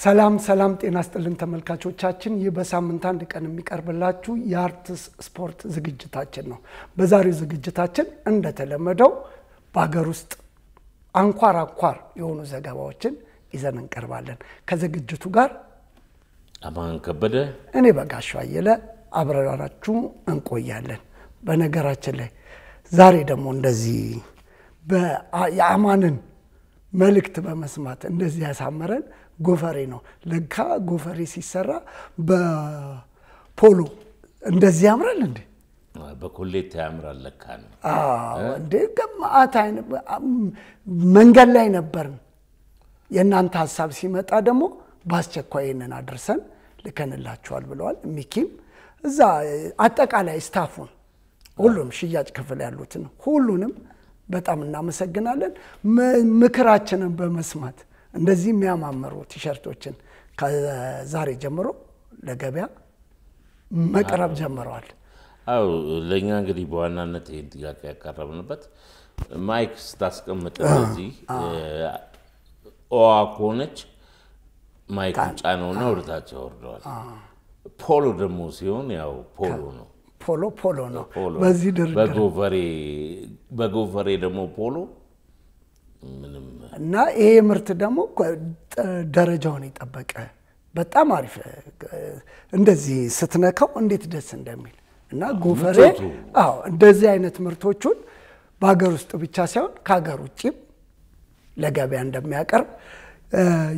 ሰላም ጤና ይስጥልን ተመልካቾቻችን ይህ በሳምንት አንድ ቀን የሚቀርብላችሁ የአርትስ ስፖርት ዝግጅታችን ነው። በዛሬው ዝግጅታችን እንደተለመደው በአገር ውስጥ አንኳር የሆኑ ዘገባዎችን ይዘን እንቀርባለን። ከዝግጅቱ ጋር አማን ከበደ እኔ በጋሻው አየለ አብረራችሁ እንቆያለን። በነገራችን ላይ ዛሬ ደግሞ እንደዚህ የአማንን መልእክት በመስማት እንደዚህ ያሳመረን ጎፈሬ ነው። ለካ ጎፈሬ ሲሰራ በፖሎ እንደዚህ ያምራል እንዴ? በኮሌት ያምራል ለካ ነው። እንዴ ገማአት አይነ መንገድ ላይ ነበርን። የናንተ ሐሳብ ሲመጣ ደግሞ ባስቸኳይነን አድርሰን ልከንላችኋል ብለዋል። ሚኪም እዛ አጠቃላይ ስታፉን ሁሉም ሽያጭ ክፍል ያሉትን ሁሉንም በጣም እናመሰግናለን። ምክራችንን በመስማት እንደዚህ የሚያማምሩ ቲሸርቶችን ከዛሬ ጀምሮ ለገበያ መቅረብ ጀምረዋል። አው ለኛ እንግዲህ በዋናነት ይሄን ጥያቄ ያቀረብንበት ማይክ ስታስቀምጥ እዚህ ኦአኮነች ማይክ ጫነውና ወደታች ወርደዋል። ፖሎ ደግሞ ሲሆን ያው ፖሎ ነው። ፖሎ ነው። በዚህ ድርድር በጎፈሬ ደግሞ ፖሎ ምንም እና ይሄ ምርት ደግሞ ደረጃውን ይጠበቀ በጣም አሪፍ እንደዚህ ስትነካው እንዴት ደስ እንደሚል እና ጎፈሬ እንደዚህ አይነት ምርቶቹን በአገር ውስጥ ብቻ ሳይሆን ከሀገር ውጭም ለገበያ እንደሚያቀርብ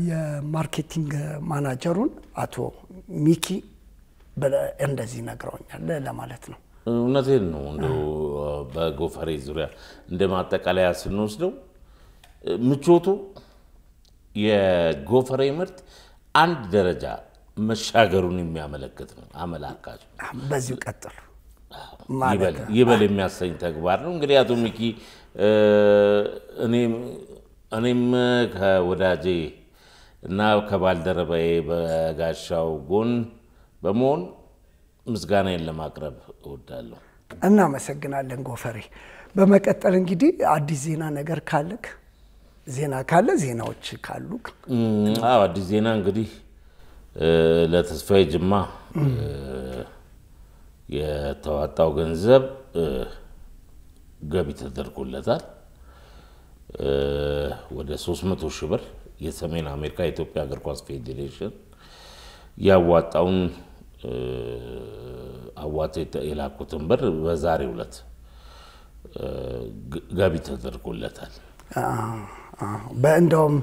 የማርኬቲንግ ማናጀሩን አቶ ሚኪ እንደዚህ ነግረውኛል ለማለት ነው። እውነቴን ነው። እንደው በጎፈሬ ዙሪያ እንደማጠቃለያ ስንወስደው ምቾቱ የጎፈሬ ምርት አንድ ደረጃ መሻገሩን የሚያመለክት ነው። አመላካች በዚሁ ቀጥሉ ይበል የሚያሰኝ ተግባር ነው። እንግዲህ አቶ ሚኪ እኔም ከወዳጄ እና ከባልደረባዬ በጋሻው ጎን በመሆን ምስጋናዬን ለማቅረብ እወዳለሁ። እናመሰግናለን ጎፈሬ። በመቀጠል እንግዲህ አዲስ ዜና ነገር ካለክ ዜና ካለ ዜናዎች ካሉክ አዲስ ዜና እንግዲህ ለተስፋዬ ጅማ የተዋጣው ገንዘብ ገቢ ተደርጎለታል። ወደ 300 ሺህ ብር የሰሜን አሜሪካ የኢትዮጵያ እግር ኳስ ፌዴሬሽን ያዋጣውን አዋጤ የላኩትን ብር በዛሬው ዕለት ገቢ ተደርጎለታል። በእንደውም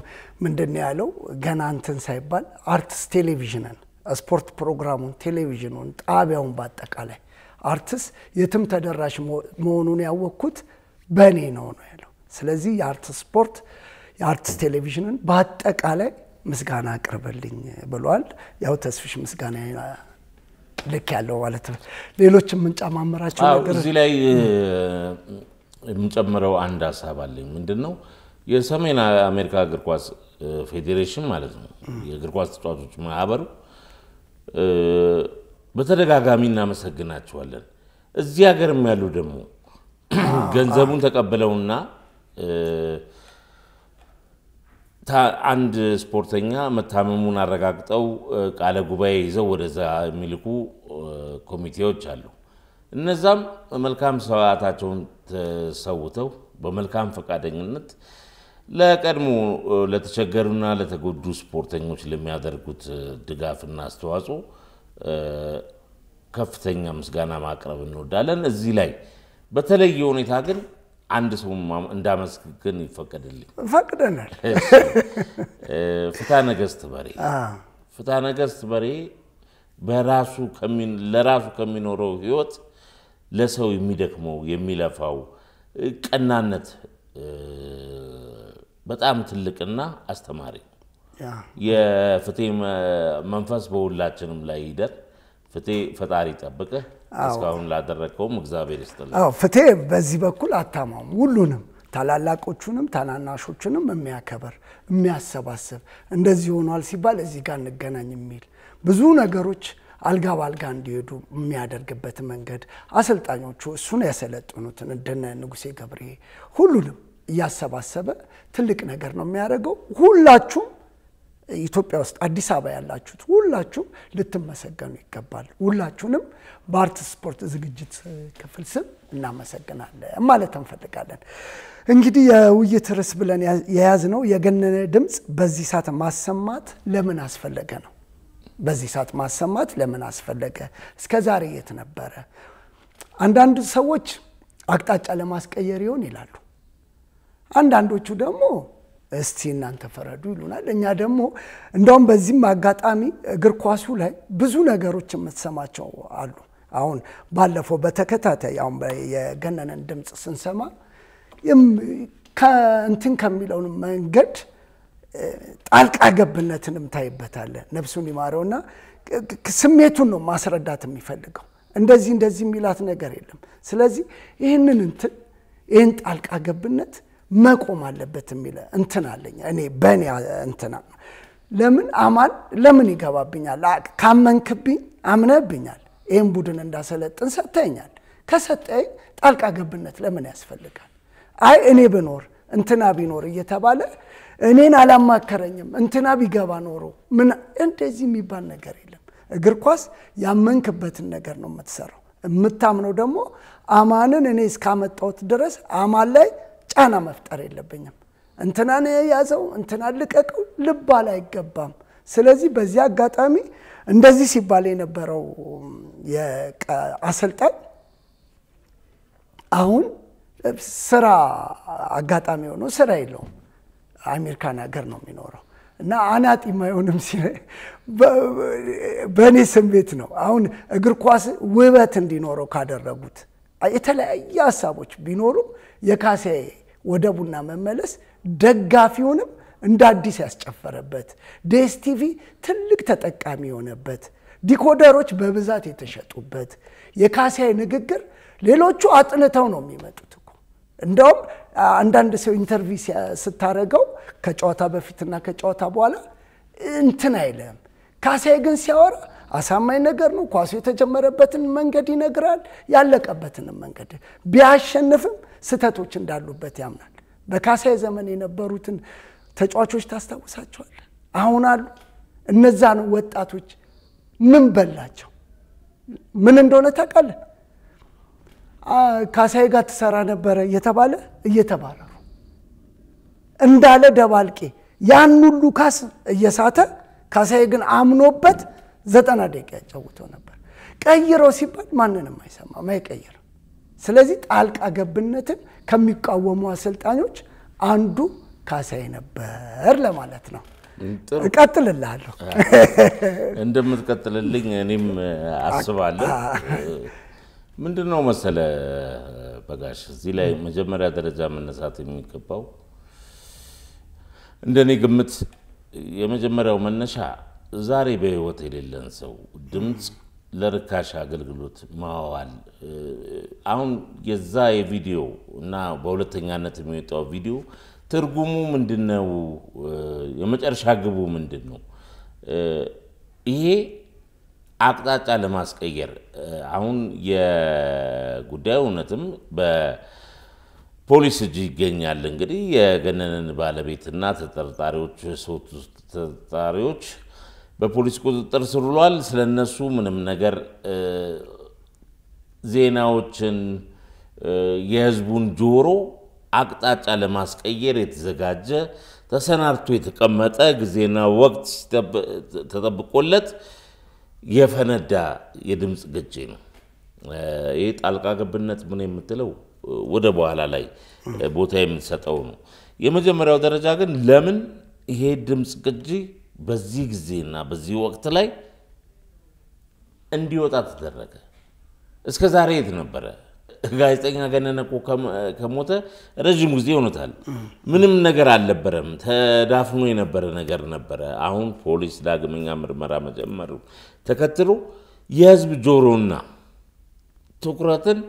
ምንድነው ያለው ገና እንትን ሳይባል አርትስ ቴሌቪዥንን ስፖርት ፕሮግራሙን ቴሌቪዥኑን ጣቢያውን በአጠቃላይ አርትስ የትም ተደራሽ መሆኑን ያወቅኩት በእኔ ነው ያለው። ስለዚህ የአርትስ ስፖርት የአርትስ ቴሌቪዥንን በአጠቃላይ ምስጋና አቅርበልኝ ብሏል። ያው ተስፍሽ ምስጋና ልክ ያለው ማለት ነው። ሌሎችም እንጨማምራቸው ነገር እዚህ ላይ የምንጨምረው አንድ ሐሳብ አለኝ። ምንድነው የሰሜን አሜሪካ እግር ኳስ ፌዴሬሽን ማለት ነው የእግር ኳስ ተጫዋቾች ማህበሩ በተደጋጋሚ እናመሰግናቸዋለን። እዚህ ሀገርም ያሉ ደግሞ ገንዘቡን ተቀበለውና አንድ ስፖርተኛ መታመሙን አረጋግጠው ቃለ ጉባኤ ይዘው ወደዛ የሚልኩ ኮሚቴዎች አሉ። እነዛም መልካም ሰዓታቸውን ተሰውተው በመልካም ፈቃደኝነት ለቀድሞ ለተቸገሩና ለተጎዱ ስፖርተኞች ለሚያደርጉት ድጋፍና አስተዋጽኦ ከፍተኛ ምስጋና ማቅረብ እንወዳለን። እዚህ ላይ በተለየ ሁኔታ ግን አንድ ሰው እንዳመስግን ይፈቀድልኝ። ፈቅደናል። ፍትሐ ነገሥት በሬ ለራሱ ከሚኖረው ህይወት ለሰው የሚደክመው የሚለፋው ቀናነት በጣም ትልቅና አስተማሪ የፍቴ መንፈስ በሁላችንም ላይ ይደር። ፍቴ ፈጣሪ ጠብቀ እስካሁን ላደረከው እግዚአብሔር ይስጥልኝ። ፍቴ በዚህ በኩል አታማም ሁሉንም ታላላቆቹንም ታናናሾቹንም የሚያከበር የሚያሰባስብ እንደዚህ ሆኗል ሲባል እዚህ ጋር እንገናኝ የሚል ብዙ ነገሮች አልጋ ባልጋ እንዲሄዱ የሚያደርግበት መንገድ አሰልጣኞቹ እሱን ያሰለጥኑትን እንደነ ንጉሴ ገብሬ ሁሉንም ያሰባሰበ ትልቅ ነገር ነው የሚያደርገው። ሁላችሁም ኢትዮጵያ ውስጥ አዲስ አበባ ያላችሁት ሁላችሁ ልትመሰገኑ ይገባል ሁላችሁንም በአርት ስፖርት ዝግጅት ክፍል ስም እናመሰግናለን ማለት እንፈልጋለን እንግዲህ የውይይት ርዕስ ብለን የያዝነው የገነነ ድምጽ በዚህ ሰዓት ማሰማት ለምን አስፈለገ ነው በዚህ ሰዓት ማሰማት ለምን አስፈለገ እስከዛሬ የት ነበረ አንዳንድ ሰዎች አቅጣጫ ለማስቀየር ይሆን ይላሉ አንዳንዶቹ ደግሞ እስቲ እናንተ ፈረዱ ይሉናል እኛ ደግሞ እንደውም በዚህም አጋጣሚ እግር ኳሱ ላይ ብዙ ነገሮች የምትሰማቸው አሉ አሁን ባለፈው በተከታታይ አሁን የገነነን ድምጽ ስንሰማ ከእንትን ከሚለው መንገድ ጣልቃ ገብነትንም ታይበታል ነፍሱን ይማረውና ስሜቱን ነው ማስረዳት የሚፈልገው እንደዚህ የሚላት ነገር የለም ስለዚህ ይሄንን ጣልቃ ገብነት መቆም አለበት የሚል እንትን አለኝ እኔ በእኔ እንትና ለምን አማን ለምን ይገባብኛል ካመንክብኝ አምነብኛል ይሄን ቡድን እንዳሰለጥን ሰጠኛል ከሰጠኝ ጣልቃ ገብነት ለምን ያስፈልጋል አይ እኔ ብኖር እንትና ቢኖር እየተባለ እኔን አላማከረኝም እንትና ቢገባ ኖሮ ምን እንደዚህ የሚባል ነገር የለም እግር ኳስ ያመንክበትን ነገር ነው የምትሰራው የምታምነው ደግሞ አማንን እኔ እስካመጣሁት ድረስ አማን ላይ ጫና መፍጠር የለብኝም እንትናን ያዘው እንትና ልቀቀው ልባል አይገባም ስለዚህ በዚህ አጋጣሚ እንደዚህ ሲባል የነበረው የአሰልጣኝ አሁን ስራ አጋጣሚ ሆኖ ስራ የለውም አሜሪካን ሀገር ነው የሚኖረው እና አናጢ ማይሆንም በኔ ስሜት ነው አሁን እግር ኳስ ውበት እንዲኖረው ካደረጉት የተለያየ ሐሳቦች ቢኖሩ የካሴ ወደቡና መመለስ ደጋፊውንም እንደ አዲስ ያስጨፈረበት ዲኤስቲቪ ትልቅ ተጠቃሚ ሆነበት ዲኮደሮች በብዛት የተሸጡበት የካሴ ንግግር ሌሎቹ አጥንተው ነው የሚመጡት እኮ እንደውም አንዳንድ ሰው ኢንተርቪው ስታረጋው ከጨዋታ በፊትና ከጨዋታ በኋላ እንትን አይለም ካሴ ግን ሲያወራ አሳማኝ ነገር ነው ኳሱ የተጀመረበትን መንገድ ይነግራል ያለቀበትን መንገድ ቢያሸንፍም ስተቶች እንዳሉበት ያምናል በካሴ ዘመን የነበሩትን ተጫዋቾች ታስታውሳቸዋል አሁን አሉ እነዛን ወጣቶች ምን በላቸው ምን እንደሆነ ታውቃለህ ካሴ ጋር ተሰራ ነበር እየተባረሩ እንዳለ ደባልቄ ያን ሁሉ ካስ እየሳተ ካሴ ግን አምኖበት 90 ደቂቃ ያጫውተው ነበር ቀይሮ ሲባል ማንንም አይሰማም አይቀይር ስለዚህ ጣልቃ ገብነትን ከሚቃወሙ አሰልጣኞች አንዱ ካሴ ነበር ለማለት ነው እቀጥልልሃለሁ እንደምትቀጥልልኝ እኔም አስባለሁ ምንድነው መሰለ በጋሽ እዚህ ላይ መጀመሪያ ደረጃ መነሳት የሚገባው እንደኔ ግምት የመጀመሪያው መነሻ ዛሬ በህይወት የሌለን ሰው ድምጽ ለርካሽ አገልግሎት ማዋል አሁን የዛ የቪዲዮ እና በሁለተኛነት የሚወጣው ቪዲዮ ትርጉሙ ምንድነው የመጨረሻ ግቡ ምንድነው ይሄ አቅጣጫ ለማስቀየር አሁን የጉዳዩ እውነትም በፖሊስ እጅ ይገኛል እንግዲህ የገነነን ባለቤትና ተጠርጣሪዎች ሶስት ተጠርጣሪዎች በፖሊስ ቁጥጥር ስር ውለዋል ስለነሱ ምንም ነገር ዜናዎችን የህዝቡን ጆሮ አቅጣጫ ለማስቀየር የተዘጋጀ ተሰናርቶ የተቀመጠ ጊዜና ወቅት ተጠብቆለት የፈነዳ የድምጽ ግጭ ነው ይሄ ጣልቃ ገብነት ምን የምትለው ወደ በኋላ ላይ ቦታ የምትሰጠው ነው የመጀመሪያው ደረጃ ግን ለምን ይሄ ድምጽ ግጭ በዚህ ጊዜና በዚህ ወቅት ላይ እንዲወጣ ተደረገ እስከ ዛሬ የት ነበረ ጋዜጠኛ ገነነ ከሞተ ረጅም ጊዜ ሆኖታል ምንም ነገር አልነበረም ተዳፍኖ የነበረ ነገር ነበረ አሁን ፖሊስ ዳግመኛ ምርመራ መጀመሩ ተከትሎ የህዝብ ጆሮና ትኩረትን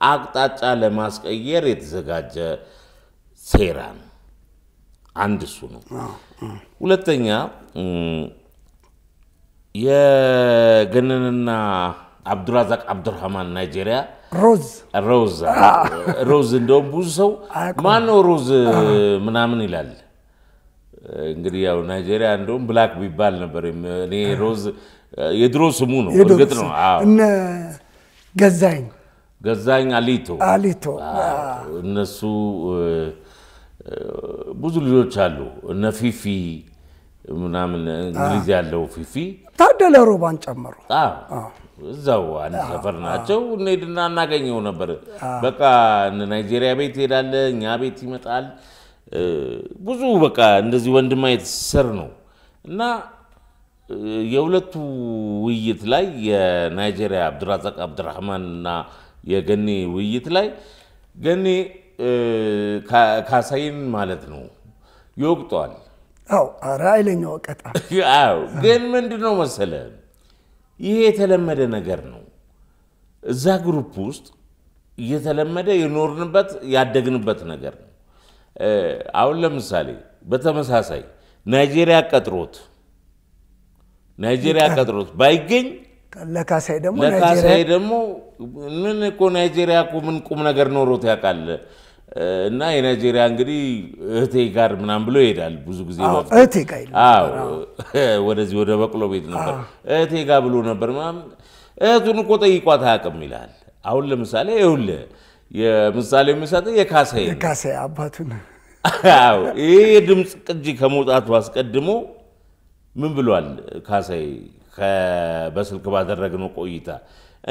አቅጣጫ ለማስቀየር የተዘጋጀ ሴራ ነው አንድ እሱ ነው ሁለተኛ የገነነና አብዱራዛቅ አብዱራህማን ናይጄሪያ ሮዝ እንደውም ብዙ ሰው ማን ነው ሮዝ ምናምን ይላል እንግዲህ ያው ናይጄሪያ እንደውም ብላክ ቢባል ነበር እኔ ሮዝ የድሮ ስሙ ነው እርግጥ ነው እነ ገዛኝ አሊቶ እነሱ ብዙ ልጆች አሉ እነ ፊፊ ምናምን እንግሊዝ ያለው ፊፊ ታደለ ሮባን ጨምሮ እዛው አንድ ሰፈር ናቸው እንሄድና እናገኘው ነበር በቃ ናይጄሪያ ቤት ሄዳለ እኛ ቤት ይመጣል ብዙ በቃ እንደዚህ ወንድማይት ሰር ነው እና የሁለቱ ውይይት ላይ የናይጄሪያ አብዱራዛቅ አብዱራህማንና የገኒ ውይይት ላይ ገኒ ካሳይን ማለት ነው ይወቅቷል ራይለኛው ቀጣ ግን ምንድነው መሰለ ይሄ የተለመደ ነገር ነው እዛ ግሩፕ ውስጥ የተለመደ የኖርንበት ያደግንበት ነገር ነው አሁን ለምሳሌ በተመሳሳይ ናይጄሪያ ቀጥሮት ባይገኝ ለካሳይ ደግሞ ምን እኮ ናይጄሪያ እኮ ምን ቁም ነገር ኖሮት ያቃል እና የናይጄሪያ እንግዲህ እህቴ ጋር ምናም ብሎ ይሄዳል ብዙ ጊዜ እህቴ ጋር ወደዚህ ወደ በቅሎ ቤት ነበር እህቴ ጋር ብሎ ነበር ማም እህቱን እኮ ጠይቋት አያውቅም ይላል አሁን ለምሳሌ ይውል የምሳሌ መስጠት የካሳይ አባቱን ይሄ ድምጽ ቅጂ ከመውጣቱ አስቀድሞ ምን ብሏል ካሳይ በስልክ ባደረግነው ቆይታ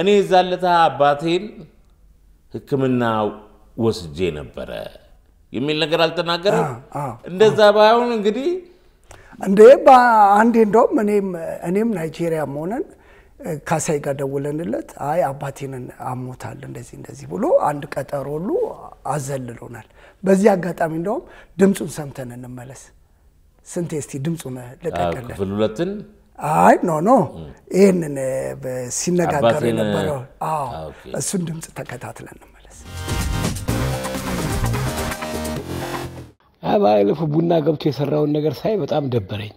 እኔ ዛለታ አባቴን ህክምና ወስጄ ነበር የሚል ነገር አልተናገረም እንደዛ ባይሆን እንግዲህ እንዴ አንዴ እንደውም እኔም ናይጄሪያ ሆነን ካሳይ ጋር ደውለንለት አይ አባቴን አሞታል እንደዚህ ብሎ አንድ ቀጠሮ ሁሉ አዘልሎናል በዚህ አጋጣሚ እንደውም ድምጹን ሰምተን እንመለስ ስንቴ እስቲ ድምጹን ለቀቀለ ክፍል ሁለትን አይ ኖ ይሄንን ሲነጋገር የነበረው እሱን ድምጽ ተከታትለን እንመለስ አባይለፉ ቡና ገብቶ የሰራውን ነገር ሳይ በጣም ደበረኝ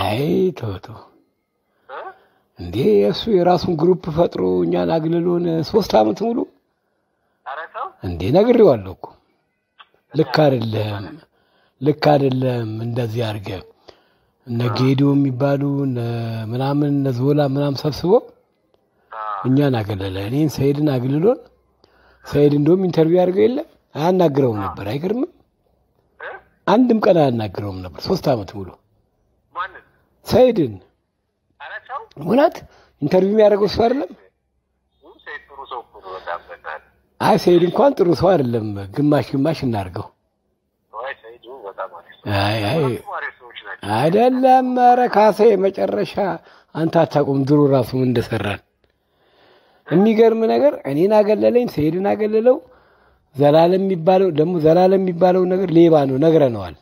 አይ ቶቶ እንዴ እሱ የራሱን ግሩፕ ፈጥሮ እኛን አግልሎን 3 አመት ሙሉ አረታው እንዴ ነግሬዋለሁ እኮ ልክ አይደለም እንደዚህ አርገ ነጌዶ የሚባሉ ምናምን ነዞላ ምናምን ሰብስቦ እኛን አገለለ እኔን ሰይድን አግልሎን ሰይድ እንደውም ኢንተርቪው አድርገው የለ አናግረው ነበር አይገርምም አንድም ቀን አናግረው ነበር 3 አመት ሙሉ ማን ሰይድን አራቻው ወላት ኢንተርቪው የሚያደርገው ሰው አይደለም ሰይድ ጥሩ ሰው ነው በጣም በጣም አይ ሰይድ እንኳን ጥሩ ሰው አይደለም ግማሽ እናርገው ወይ ሰይዱ በጣም አይ አይደለም ረካሴ መጨረሻ አንተ አታቆም ድሮ ራሱ እንደሰራን የሚገርም ነገር እኔን አገለለኝ ሰይድን አገለለው ዘላለም የሚባለው ነገር ሌባ ነው ነግረነዋል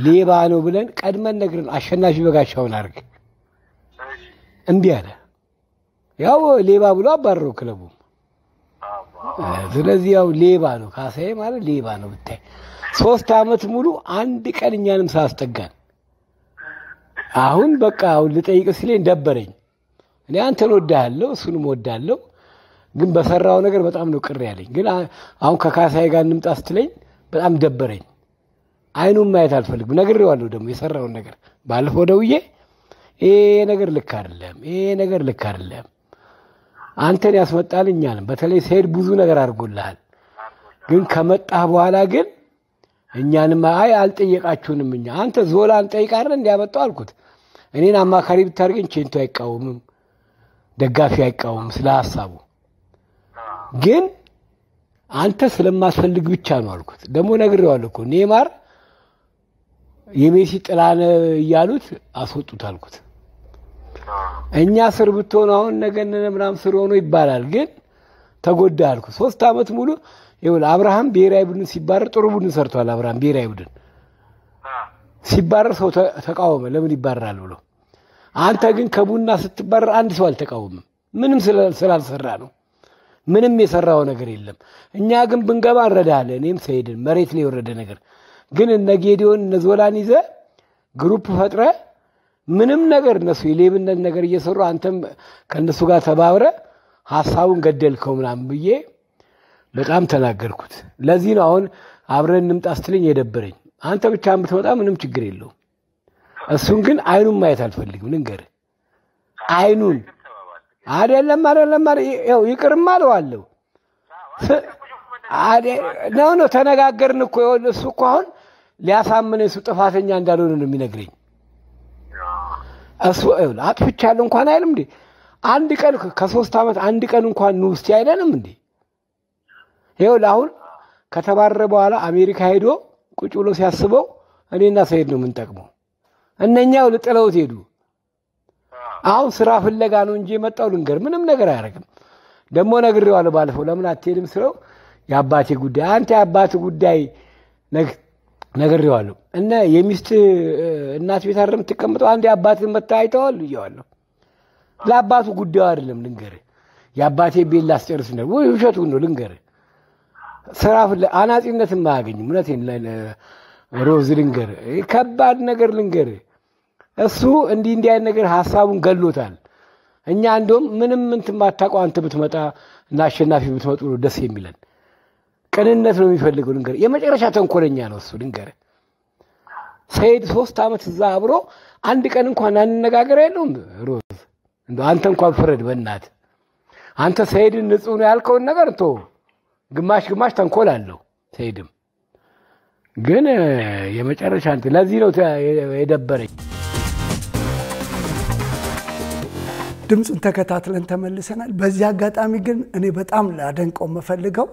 ሌባ ነው ብለን ቀድመን ነግረን አሸናፊ በጋሻውን አርግ እንዴ አለ ያው ሌባ ብሎ አባረረው ክለቡ ስለዚህ ያው ሌባ ነው ካሳዬ ማለት ሌባ ነው ብታይ 3 አመት ሙሉ አንድ ቀን እኛንም ሳስጠጋን አሁን በቃ አሁን ልጠይቅ ሲለኝ ደበረኝ እኔ አንተን ወዳለሁ እሱንም ወዳለሁ ግን በሰራው ነገር በጣም ነው ቅር ያለኝ ግን አሁን ከካሳዬ ጋር እንምጣ ስትለኝ በጣም ደበረኝ አይኑን ማየት አልፈልግም ነግሬዋለሁ ደግሞ የሰራውን ነገር ባለፈው ደውዬ ይሄ ነገር ልክ አይደለም አንተን ያስመጣልኛል በተለይ ሰይድ ብዙ ነገር አድርጎልሃል ግን ከመጣህ በኋላ ግን እኛንም አይ አልጠየቃችሁንም እኛ አንተ ዞላን ጠይቃረ እንዲያመጣው አልኩት እኔን አማካሪ ብታርገኝ ቼንቶ አይቃወምም ደጋፊ አይቃወም ስለ ሐሳቡ ግን አንተ ስለማስፈልግ ብቻ ነው አልኩት ደግሞ ነግሬዋለሁ እኮ ኔማር የሜሲ ጥላነ ያሉት አስወጡት አልኩት እኛ ስር ብትሆን አሁን ነገነነ ምናም ስር ሆኖ ይባላል ግን ተጎዳ አልኩት 3 አመት ሙሉ ይሁን አብርሃም ብሔራዊ ቡድን ሲባረር ጥሩ ቡድን ሰርቷል አብርሃም ብሔራዊ ቡድን ሲባረር ሰው ተቃወመ ለምን ይባረራል ብሎ አንተ ግን ከቡና ስትባረር አንድ ሰው አልተቃወመም ምንም ስላልሰራ ነው ምንም የሰራው ነገር የለም እኛ ግን ብንገባ እንረዳለን እኔም ሰይድን መሬት ላይ ወረደ ነገር ግን ነጌዲዮን ነዞላን ይዘ ግሩፕ ፈጥረ ምንም ነገር እነሱ የሌብነት ነገር እየሰሩ አንተም ከነሱ ጋር ተባብረ ሐሳቡን ገደልከው ምናምን ብዬ በጣም ተናገርኩት ለዚህ ነው አሁን አብረን እንምጣ ስትለኝ የደበረኝ አንተ ብቻ ብትመጣ ምንም ችግር የለውም እሱን ግን አይኑን ማየት አልፈልግም ልንገር አይኑን አይደለም ይኸው ይቅርም አለዋለሁ ነው ተነጋገርን እኮ እሱ እኮ አሁን ሊያሳምነኝ እሱ ጥፋተኛ እንዳልሆነ ነው የሚነግረኝ እሱ አጥፍቻለሁ እንኳን አይልም እንዴ አንድ ቀን ከ3 አመት አንድ ቀን እንኳን ነው እስቲ አይደለም እንዴ ይኸው አሁን ከተባረረ በኋላ አሜሪካ ሄዶ ቁጭ ብሎ ሲያስበው እኔና ሰይድ ነው የምንጠቅመው እነኛው ለጥለውት ሄዱ አሁን ስራ ፍለጋ ነው እንጂ መጣው ልንገር ምንም ነገር አያረግም ደሞ ነግሬዋለሁ ባለፈው ለምን አትሄድም ስለው ያባቴ ጉዳይ አንተ ያባቴ ጉዳይ ነግሬዋለሁ እና የሚስት እናት ቤት አይደለም ተቀምጠው አንድ ያባቴን መታይተዋል ይያለሁ ለአባቱ ጉዳይ አይደለም ልንገር ያባቴ ቤት ላስጨርስ ነው ወይ ውሸቱን ነው ልንገር ስራ ፍለጋ አናጺነትን ማያገኝም እውነቴን ሮዝ ልንገር ከባድ ነገር ልንገር እሱ እንዲህ አይነት ነገር ሐሳቡን ገሎታል እኛ እንደውም ምንም እንትን ማታውቀው አንተ ብትመጣ እና አሸናፊ ብትመጡ ነው ደስ የሚለን ቅንነት ነው የሚፈልገው ልንገር የመጨረሻ ተንኮለኛ ነው እሱ ልንገር ሰይድ 3 አመት እዛ አብሮ አንድ ቀን እንኳን አንነጋገር አይደለም ሮዝ እንደው አንተ እንኳን ፍረድ በእናት አንተ ሰይድን ንጹህ ነው ያልከው ነገር ቶ ግማሽ ተንኮል አለው ሰይድም ግን የመጨረሻ አንተ ለዚህ ነው የደበረኝ ድምጹን ተከታትለን ተመልሰናል በዚህ አጋጣሚ ግን እኔ በጣም ላደንቀው መፈልገው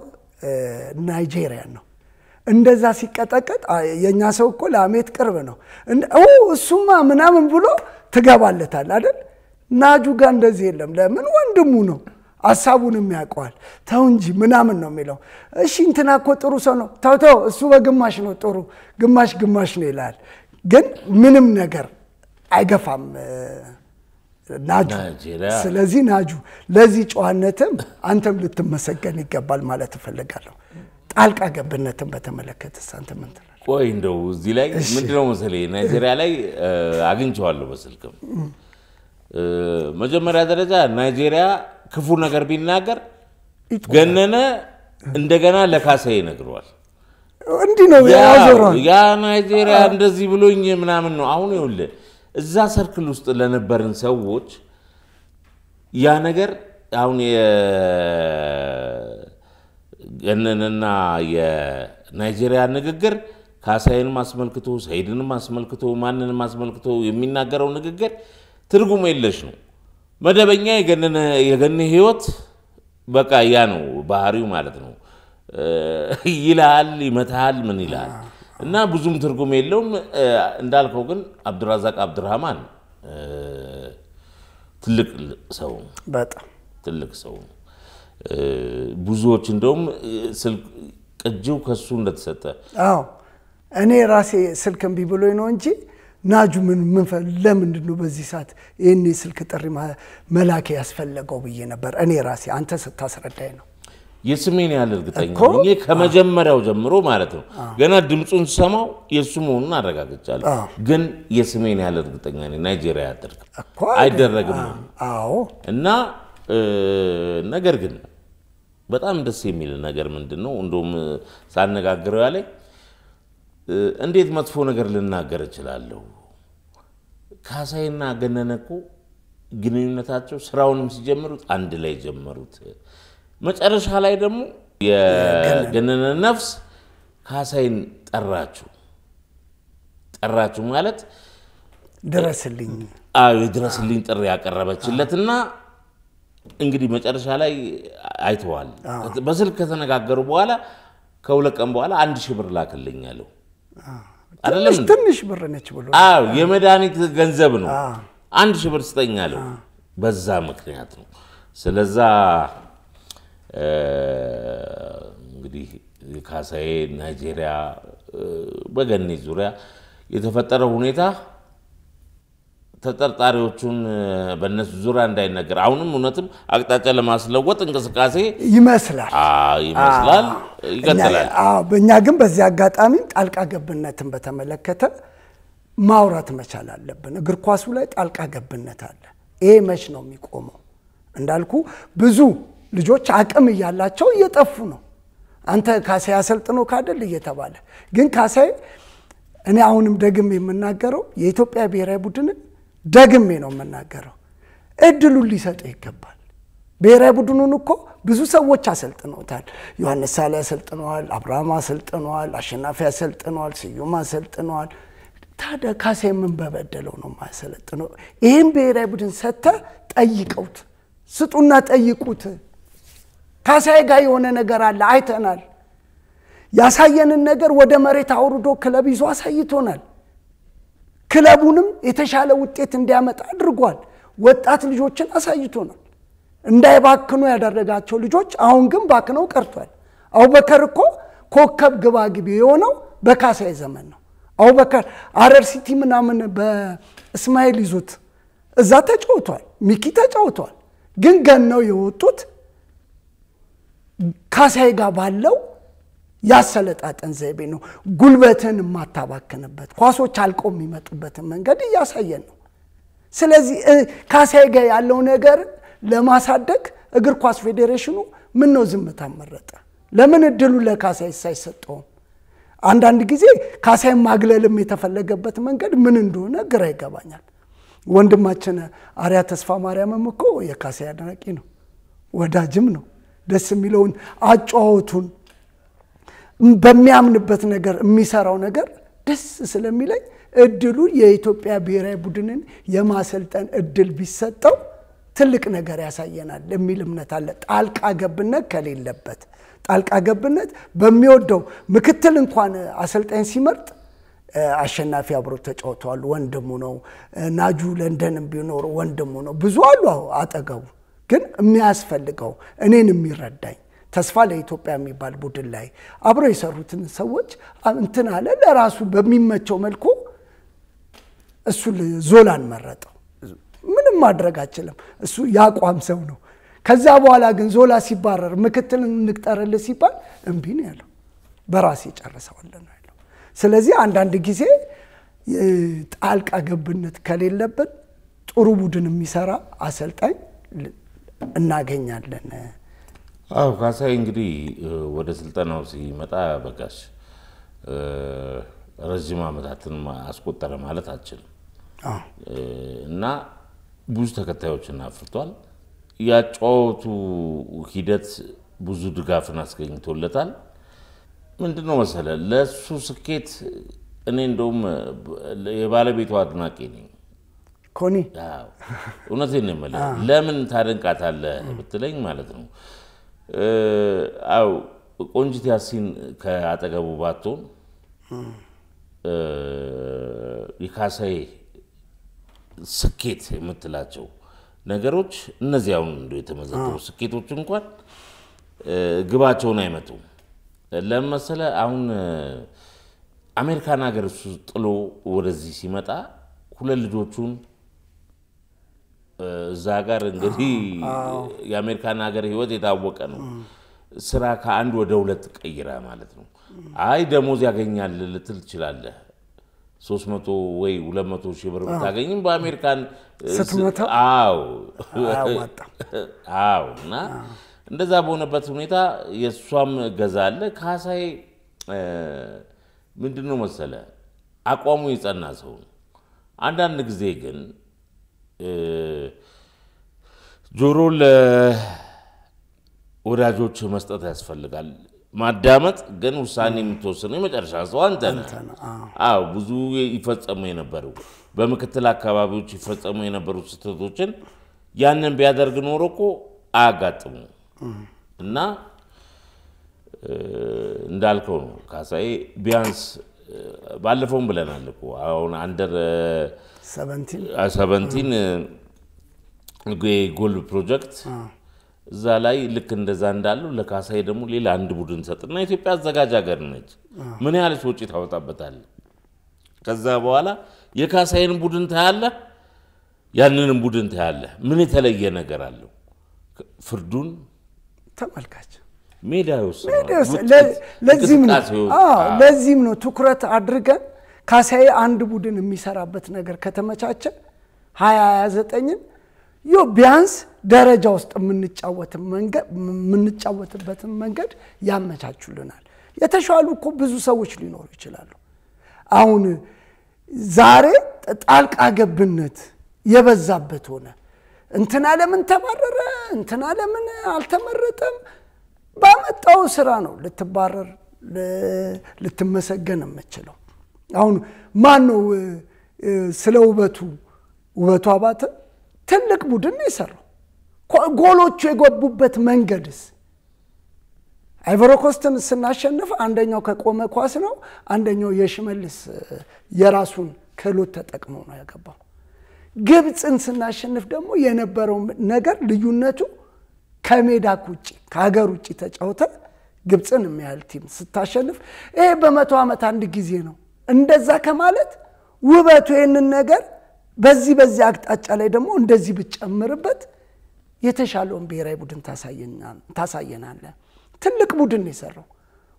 ናይጄሪያ ነው እንደዛ ሲቀጠቀጥ የኛ ሰው እኮ ለአሜት ቅርብ ነው እሱማ ምናምን ብሎ ትገባለታል አይደል ናጁ ጋር እንደዚህ የለም ለምን ወንድሙ ነው ሐሳቡንም ያውቀዋል ተው እንጂ ምናምን ነው የሚለው እሺ እንትና እኮ ጥሩ ሰው ነው ተው እሱ በግማሽ ነው ጥሩ ግማሽ ነው ይላል ግን ምንም ነገር አይገፋም ናጁ ስለዚህ ናጁ ለዚህ ጨዋነትም አንተም ልትመሰገን ይገባል ማለት እፈልጋለሁ ጣልቃ ገብነትን በተመለከተ አንተ ምን ትላለህ ቆይ እንደው እዚህ ላይ ምንድነው መሰለኝ ናይጄሪያ ላይ አግኝቼዋለሁ በስልክም መጀመሪያ ደረጃ ናይጄሪያ ክፉ ነገር ቢናገር ገነነ እንደገና ለካሳዬ ነግሯል እንዴ ነው ያዞራው ያ ናይጄሪያ እንደዚህ ብሎኝ ምናምን ነው አሁን ይኸውልህ እዛ ሰርክል ውስጥ ለነበርን ሰዎች ያ ነገር አሁን የገነነና የናይጄሪያ ንግግር ካሳዬን ማስመልክቶ ሰይድን ማስመልክቶ ማንንም ማስመልክቶ የሚናገረው ንግግር ትርጉም የለሽ ነው መደበኛ የገነ ህይወት በቃ ያ ነው ባህሪው ማለት ነው ይላል ይመታል ምን ይላል እና ብዙም ትርጉም የለውም እንዳልከው ግን አብዱራዛቅ አብዱራህማን ትልቅ ሰው በጣም ትልቅ ሰው ብዙዎች እንደውም ስልክ ቅጂው ከሱ እንደተሰጠ እኔ ራሴ ስልክም ቢብሎኝ ነው እንጂ ናጁ ምን ለምንድን ነው በዚህ ሰዓት እኔ ስልክ ጥሪ መላክ ያስፈልገው ብዬ ነበር እኔ ራሴ አንተ ስታስረዳኝ ነው የስሜን ያለ እርግጠኛ ነኝ ከመጀመሪያው ጀምሮ ማለት ነው ገና ድምጹን ሰማው የሱ መሆኑን አረጋግጫለሁ ግን የስሜን ያለ እርግጠኛ ነኝ ናይጄሪያ አይደረግም እና ነገር ግን በጣም ደስ የሚል ነገር ምንድነው እንደውም ሳነጋግረው ያለኝ እንዴት መጥፎ ነገር ልናገር እችላለሁ ካሳዬና ገነነኮ ግንኙነታቸው ስራውንም ሲጀምሩት አንድ ላይ ጀመሩት መጨረሻ ላይ ደግሞ የገነነ ነፍስ ካሳዬን ጠራችሁ ማለት ድረስልኝ ጥሪ ያቀረበችለትና እንግዲህ መጨረሻ ላይ አይተዋል በስልክ ከተነጋገሩ በኋላ ከሁለት ቀን በኋላ 1000 ብር ላከልኝ አለው አይደለም ትንሽ ብር ነች ብሎ የመድኃኒት ገንዘብ ነው 1000 ብር ስጠኝ አለው በዛ ምክንያት ነው ስለዛ እንግዲህ ካሳዬ ናይጄሪያ በገኒ ዙሪያ የተፈጠረው ሁኔታ ተጠርጣሪዎቹን በእነሱ ዙሪያ እንዳይነገር አሁንም እውነትም አቅጣጫ ለማስለወጥ እንቅስቃሴ ይመስላል ይቀጥላል በእኛ ግን በዚህ አጋጣሚ ጣልቃ ገብነትን በተመለከተ ማውራት መቻል አለብን እግር ኳሱ ላይ ጣልቃ ገብነት አለ ይሄ መች ነው የሚቆመው እንዳልኩ ብዙ ልጆች አቅም ያላቸው እየጠፉ ነው አንተ ካሳይ አሰልጥኖ ካደል እየተባለ ግን ካሳይ እኔ አሁንም ደግሜ የምናገረው የኢትዮጵያ ብሔራዊ ቡድን ደግሜ ነው የምናገረው እድሉን ሊሰጠው ይገባል ብሔራዊ ቡድኑን እኮ ብዙ ሰዎች አሰልጥነውታል ዮሐንስ ሳሌ አሰልጥነዋል አብርሃም አሰልጥነዋል አሸናፊ አሰልጥነዋል ስዩም አሰልጥነዋል ታዲያ ካሳይ ምን በበደለው ነው ማሰልጥነው ይሄን ብሔራዊ ቡድን ሰተ ጠይቀውት ስጡና ጠይቁት ካሳይ ጋር የሆነ ነገር አለ አይተናል ያሳየንን ነገር ወደ መሬት አውርዶ ክለብ ይዞ አሳይቶናል ክለቡንም የተሻለ ውጤት እንዲያመጣ አድርጓል ወጣት ልጆችን አሳይቶናል እንዳይባክኑ ያደረጋቸው ልጆች አሁን ግን ባክነው ቀርቷል አቡበከር እኮ ኮከብ ግባግቢ የሆነው በካሳይ ዘመን ነው አቡበከር አረር ሲቲ ምናምን በእስማኤል ይዙት እዛ ተጫውቷል ሚኪ ተጫውቷል ግን ገነው የወጡት ካሳይ ጋር ባለው ያሰለጣጠን ዘይቤ ነው ጉልበትን ማታባከነበት ኳሶች አልቆም የሚመጡበት መንገድ ያሳየን ነው ስለዚህ ካሳይ ጋር ያለው ነገር ለማሳደግ እግር ኳስ ፌዴሬሽኑ ምን ነው ዝምታ መረጠ ለምን እድሉ ለካሳይ ሳይሰጠው አንዳንድ ጊዜ ካሳይ ማግለልም የተፈለገበት መንገድ ምን እንደሆነ ግራ ይገባኛል ወንድማችን አሪያ ተስፋ ማርያምም እኮ የካሳይ አድናቂ ነው ወዳጅም ነው ደስ የሚለውን አጫውቱን በሚያምንበት ነገር የሚሰራው ነገር ደስ ስለሚለኝ እድሉ የኢትዮጵያ ብሔራዊ ቡድንን የማሰልጠን እድል ቢሰጠው ትልቅ ነገር ያሳየናል ለሚል እምነት አለ ጣልቃ ገብነት ከሌለበት ጣልቃ ገብነት በሚወደው ምክትል እንኳን አሰልጣኝ ሲመርጥ አሸናፊ አብሮ ተጫውቷል ወንድሙ ነው ናጁ ለንደንም ቢኖር ወንድሙ ነው ብዙ አሉ አጠገቡ ግን የሚያስፈልገው እኔን የሚረዳኝ ተስፋ ለኢትዮጵያ የሚባል ቡድን ላይ አብሮ የሰሩትን ሰዎች እንትን አለ ለራሱ በሚመቸው መልኩ እሱ ዞላን መረጠው ምንም ማድረግ አይችልም እሱ ያቋም ሰው ነው ከዛ በኋላ ግን ዞላ ሲባረር ምክትል እንቅጠርልህ ሲባል እምቢ ነው ያለው በራሴ ጨርሰዋለሁ ነው ያለው ስለዚህ አንዳንድ ጊዜ ጣልቃ ገብነት ከሌለበት ጥሩ ቡድን የሚሰራ አሰልጣኝ እናገኛለን አው ካሳይ እንግዲህ ወደ ስልጣናው ሲመጣ በቃሽ ረጅም ዓመታትን አስቆጠረ ማለት አልችልም እና ብዙ ተከታዮችን አፍርቷል ያጫውቱ ሂደት ብዙ ድጋፍን አስገኝቶለታል ምንድነው መሰለ ለሱ ስኬት እኔ እንደውም የባለቤቱ አድናቂ ነኝ ኮኒ እውነቴን ነው ማለት ለምን ታደንቃታለህ ብትለኝ ማለት ነው አው ቆንጂት ያሲን ከአጠገቡ ባትሆን የካሳይ ስኬት የምትላቸው ነገሮች እነዚህ አሁን እንደው የተመዘገቡ ስኬቶች እንኳን ግባቸውን አይመጡም ለምሳሌ አሁን አሜሪካን ሀገር እሱ ጥሎ ወደዚህ ሲመጣ ሁለት ልጆቹን እዛ ጋር እንግዲህ የአሜሪካን ሀገር ህይወት የታወቀ ነው ስራ ከአንድ ወደ ሁለት ቀይራ ማለት ነው አይ ደሞዝ ያገኛል ልትል ትችላለህ 300 ወይ 200 ሺህ ብር ብታገኝም በአሜሪካን አው እና እንደዛ በሆነበት ሁኔታ የሷም ገዛለ ካሳይ ምንድነው መሰለ አቋሙ ይጸና ሰው አንዳንድ ጊዜ ግን ጆሮ ለወዳጆች መስጠት ያስፈልጋል ማዳመጥ ግን ውሳኔ የምትወስነው የመጨረሻ ሰው አንተ ነህ አው ብዙ ይፈጸሙ የነበሩ በመከተል አካባቢዎች ይፈጸሙ የነበሩ ስህተቶችን ያንን ቢያደርግ ኖሮኮ አጋጥሙ እና እንዳልከው ነው ካሳይ ቢያንስ ባለፈው ብለናል እኮ አሁን አንደር 17 ጎል ፕሮጀክት እዛ ላይ ልክ እንደዛ እንዳለው ለካሳይ ደግሞ ሌላ አንድ ቡድን ሰጥና ኢትዮጵያ አዘጋጅ ሀገር ነች ምን ያህልስ ወጪ ታወጣበታል ከዛ በኋላ የካሳይን ቡድን ታያለ ያንንም ቡድን ታያለ ምን የተለየ ነገር አለው ፍርዱን ተመልካች ሜዳውስ ለዚህም ነው ትኩረት አድርገን ካሳይ አንድ ቡድን የሚሰራበት ነገር ከተመቻቸ 2029ን ቢያንስ ደረጃ ውስጥ የምንጫወትበትን መንገድ ያመቻቹልናል። የተሻሉ እኮ ብዙ ሰዎች ሊኖሩ ይችላሉ። አሁን ዛሬ ጣልቃ ገብነት የበዛበት ሆነ። እንትና ለምን ተባረረ፣ እንትና ለምን አልተመረጠም? ባመጣው ስራ ነው ልትባረር ልትመሰገን የምትችለው። አሁን ማን ነው ስለ ውበቱ አባተ ትልቅ ቡድን ነው የሰራው። ጎሎቹ የገቡበት መንገድስ አይቮሪኮስትን ስናሸንፍ አንደኛው ከቆመ ኳስ ነው፣ አንደኛው የሽመልስ የራሱን ክህሎት ተጠቅሞ ነው ያገባው። ግብፅን ስናሸንፍ ደግሞ የነበረው ነገር ልዩነቱ ከሜዳ ውጪ ከሀገር ውጪ ተጫውተ ግብፅን የሚያህል ቲም ስታሸንፍ ይሄ በመቶ ዓመት አንድ ጊዜ ነው። እንደዛ ከማለት ውበቱ ይሄንን ነገር በዚህ አቅጣጫ ላይ ደግሞ እንደዚህ ብጨምርበት የተሻለውን ብሔራዊ ቡድን ታሳየናለህ። ትልቅ ቡድን የሰራው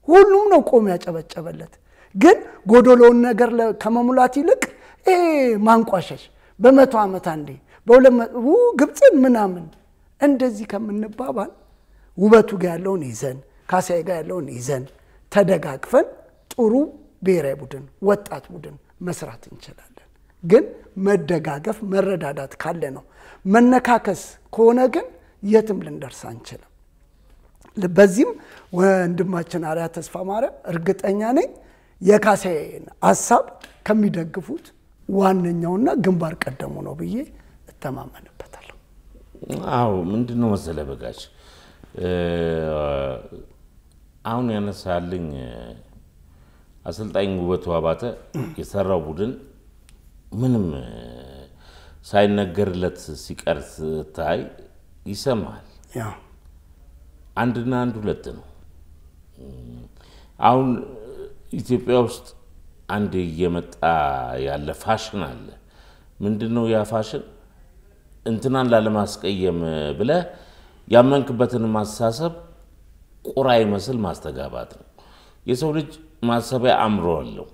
ሁሉም ነው ቆም ያጨበጨበለት። ግን ጎዶሎውን ነገር ከመሙላት ይልቅ ማንቋሸሽ በመቶ ዓመት አንዴ ግብፅን ምናምን እንደዚህ ከምንባባል ውበቱ ጋር ያለውን ይዘን ካሳይ ጋር ያለውን ይዘን ተደጋግፈን ጥሩ ብሔራዊ ቡድን ወጣት ቡድን መስራት እንችላለን። ግን መደጋገፍ መረዳዳት ካለ ነው። መነካከስ ከሆነ ግን የትም ልንደርስ አንችልም። በዚህም ወንድማችን አርያ ተስፋ ማርያም እርግጠኛ ነኝ የካሳይን ሐሳብ ከሚደግፉት ዋነኛውና ግንባር ቀደሙ ነው ብዬ እተማመንበታለሁ። አዎ ምንድነው መሰለ በጋሽ አሁን ያነሳልኝ አሰልጣኝ ውበቱ አባተ የሰራው ቡድን ምንም ሳይነገርለት ሲቀር ታይ ይሰማል። ያ አንድና አንድ ሁለት ነው። አሁን ኢትዮጵያ ውስጥ አንድ እየመጣ ያለ ፋሽን አለ። ምንድነው ያ ፋሽን? እንትናን ላለማስቀየም ብለ ያመንክበትን ማሳሰብ ቁራይ መስል ማስተጋባት ነው። የሰው ልጅ ማሰቢያ አምሮ አለው።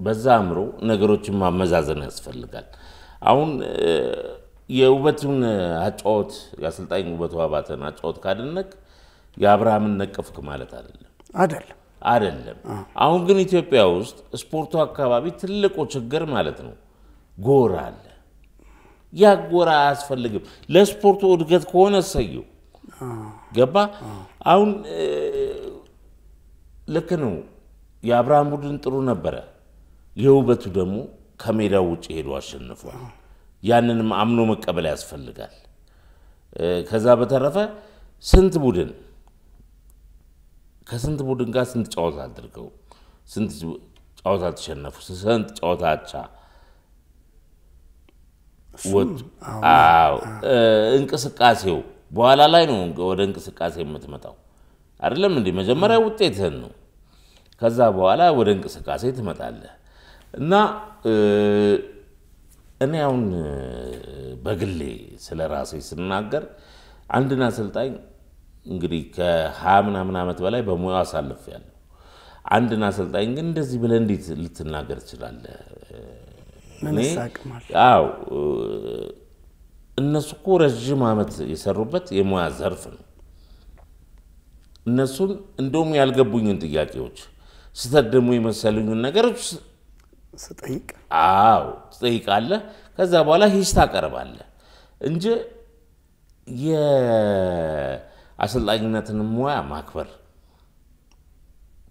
በዛ አምሮ ነገሮችን ማመዛዘን ያስፈልጋል። አሁን የውበቱን አጫወት ያሰልጣኝ ውበቱ አባተን አጫወት ካደነቅ የአብርሃምን ነቀፍክ ማለት አይደለም። አሁን ግን ኢትዮጵያ ውስጥ ስፖርቱ አካባቢ ትልቁ ችግር ማለት ነው ጎራ አለ። ያ ጎራ አያስፈልግም። ለስፖርቱ እድገት ከሆነ ሰየው ገባ። አሁን ልክ ነው የአብርሃም ቡድን ጥሩ ነበረ። የውበቱ ደግሞ ከሜዳው ውጪ ሄዶ አሸንፏል። ያንንም አምኖ መቀበል ያስፈልጋል። ከዛ በተረፈ ስንት ቡድን ከስንት ቡድን ጋር ስንት ጨዋታ አድርገው ስንት ጨዋታ ተሸነፉ፣ ስንት ጨዋታ አቻ እንቅስቃሴው በኋላ ላይ ነው ወደ እንቅስቃሴ የምትመጣው አይደለም እንዴ? መጀመሪያ ውጤትህን ነው፣ ከዛ በኋላ ወደ እንቅስቃሴ ትመጣለህ። እና እኔ አሁን በግሌ ስለራሴ ስናገር አንድና አሰልጣኝ እንግዲህ ከ20 ምናምን ዓመት በላይ በሙያ አሳልፌያለሁ። አንድና አሰልጣኝ ግን እንደዚህ ብለህ እንዴት ልትናገር ትችላለህ? አዎ እነሱ እኮ ረጅም ዓመት የሰሩበት የሙያ ዘርፍ ነው። እነሱን እንደውም ያልገቡኝን ጥያቄዎች ስተት ደግሞ የመሰሉኝን ነገሮች ስጠይቅ ትጠይቃለህ። ከዛ በኋላ ሂስ ታቀርባለህ እንጂ የአሰልጣኝነትን ሙያ ማክበር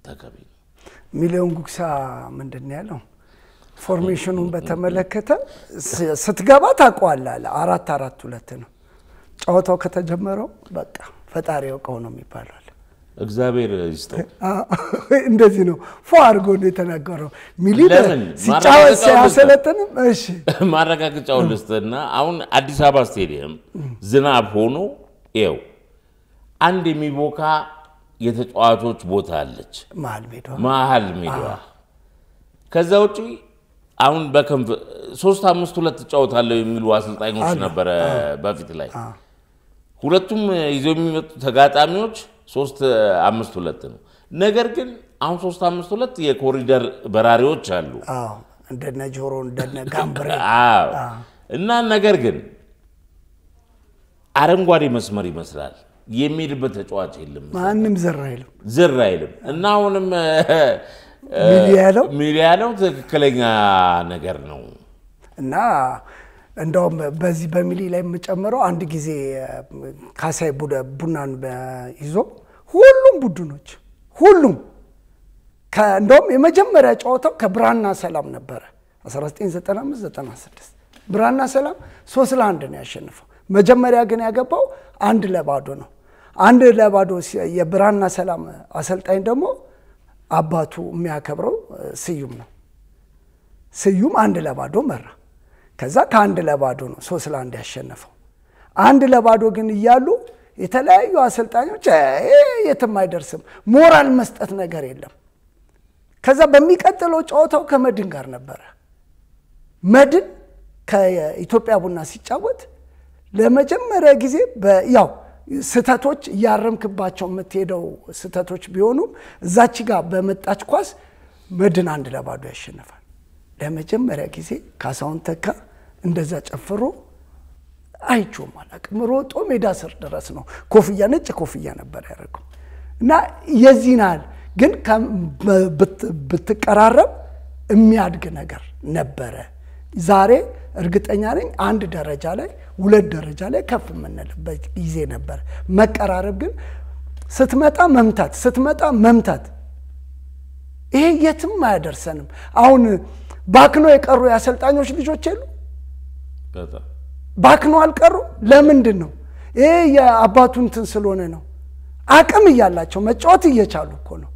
ተገቢ ነው። ሚሊዮን ጉክሳ ምንድነው ያለው? ፎርሜሽኑን በተመለከተ ስትገባ ታውቀዋለህ። 4-4-2 ነው ጨዋታው ከተጀመረው በቃ ፈጣሪ ያውቀው ነው የሚባለው። እግዚአብሔር ይስጠው። እንደዚህ ነው ፎአርጎ ነው የተናገረው። ሚሊዮን ሲጫወት ሲያሰለጥን እሺ ማረጋገጫው ልስጥና አሁን አዲስ አበባ ስቴዲየም ዝናብ ሆኖ ይው አንድ የሚቦካ የተጫዋቾች ቦታ አለች መሃል ሜዳዋ። ከዛ ውጪ አሁን በከንፍ 3-5-2 ተጫውታለሁ የሚሉ አሰልጣኞች ነበር በፊት ላይ። ሁለቱም ይዘው የሚመጡ ተጋጣሚዎች 3-5-2 ነው። ነገር ግን አሁን 3-5-2 የኮሪደር በራሪዎች አሉ። እንደነ ጆሮ እንደነ ጋምብሬ እና ነገር ግን አረንጓዴ መስመር ይመስላል የሚሄድበት ተጫዋች የለም ማንም ዝር አይልም እና አሁንም ሚሊያለው ትክክለኛ ነገር ነው እና እንደውም በዚህ በሚሊ ላይ የምጨምረው አንድ ጊዜ ካሳይ ቡናን ይዞ ሁሉም ቡድኖች ሁሉም እንደውም የመጀመሪያ ጨዋታው ከብራና ሰላም ነበር 1995-96 ብራና ሰላም 3-1 ነው ያሸነፈው መጀመሪያ ግን ያገባው 1-0 ነው 1-0 የብራና ሰላም አሰልጣኝ ደግሞ አባቱ የሚያከብረው ስዩም ነው ስዩም 1-0 መራ ከዛ ከ1-0 ነው 3-1 ያሸነፈው 1-0 ግን ይያሉ የተለያዩ አሰልጣኞች የትም አይደርስም ሞራል መስጠት ነገር የለም ከዛ በሚቀጥለው ጨዋታው ከመድን ጋር ነበር መድን ከኢትዮጵያ ቡና ሲጫወት ለመጀመሪያ ጊዜ ያው ስተቶች ያረምክባቸው የምትሄደው ስተቶች ቢሆኑ እዛች ጋር በመጣች ኳስ መድን 1-0 ያሸነፋል ለመጀመሪያ ጊዜ ካሳውን ተካ እንደዛ ጨፍሮ አይቾም አላቅም ሮጦ ሜዳ ስር ድረስ ነው ኮፍያ ነጭ ኮፍያ ነበር ያደረገው እና የዚህናል ግን ብትቀራረብ የሚያድግ ነገር ነበረ ዛሬ እርግጠኛ ነኝ አንድ ደረጃ ላይ ሁለት ደረጃ ላይ ከፍ ምንልበት ጊዜ ነበር መቀራረብ ግን ስትመጣ መምታት ይሄ የትም አያደርሰንም አሁን ባክኖ የቀሩ ያሰልጣኞች ልጆች የሉ ባክኖ አልቀሩ ለምንድን ነው ይሄ የአባቱ እንትን ስለሆነ ነው አቅም ይያላቸው መጫወት እየቻሉ እኮ ነው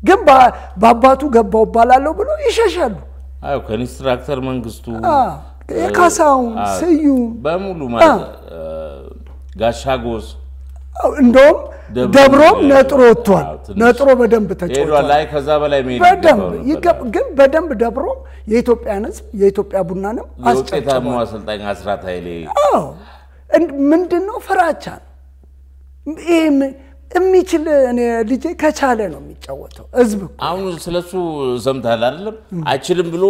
ግን በአባቱ ገባው ባላለው ብሎ ይሸሻሉ አው ከኢንስትራክተር መንግስቱ የካሳው ስዩም በሙሉ ማለት ጋሻጎስ እንደውም ደብሮም ነጥሮ ወጥቷል ነጥሮ በደንብ ተጫውቷል ሄዷል ላይ ከዛ በላይ ሜዳ ግን በደንብ ደብሮ የኢትዮጵያን ህዝብ የኢትዮጵያ ቡናንም አስጨታሙ አሰልጣኝ አስራት ኃይሌ ምንድነው ፍራቻ የሚችል እኔ ልጄ ከቻለ ነው የሚጫወተው ህዝብ አሁን ስለሱ ሰምታል አይደለም አይችልም ብሎ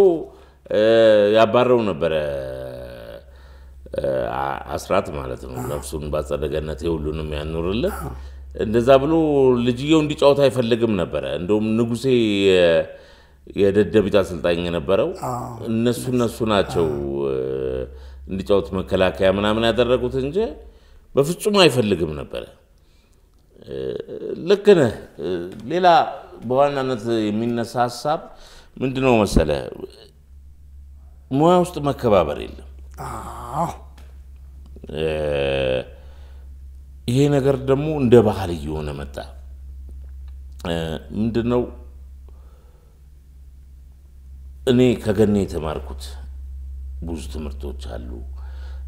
ያባረው ነበር አስራት ማለት ነው ነፍሱን ባጸደገነት ሁሉንም ያኖርልን እንደዛ ብሎ ልጅየው እንዲጫወት አይፈልግም ነበር እንደውም ንጉሴ የደደቢት አሰልጣኝ ነበረው እነሱ ናቸው እንዲጫወት መከላከያ ምናምን ያደረጉት እንጂ በፍጹም አይፈልግም ነበር ለከነ ሌላ በዋናነት የሚነሳ ሐሳብ ምንድነው መሰለ ሙያ ውስጥ መከባበር የለም ይሄ ነገር ደግሞ እንደ ባህል እየሆነ መጣ ምንድነው እኔ ከገኔ የተማርኩት ብዙ ትምህርቶች አሉ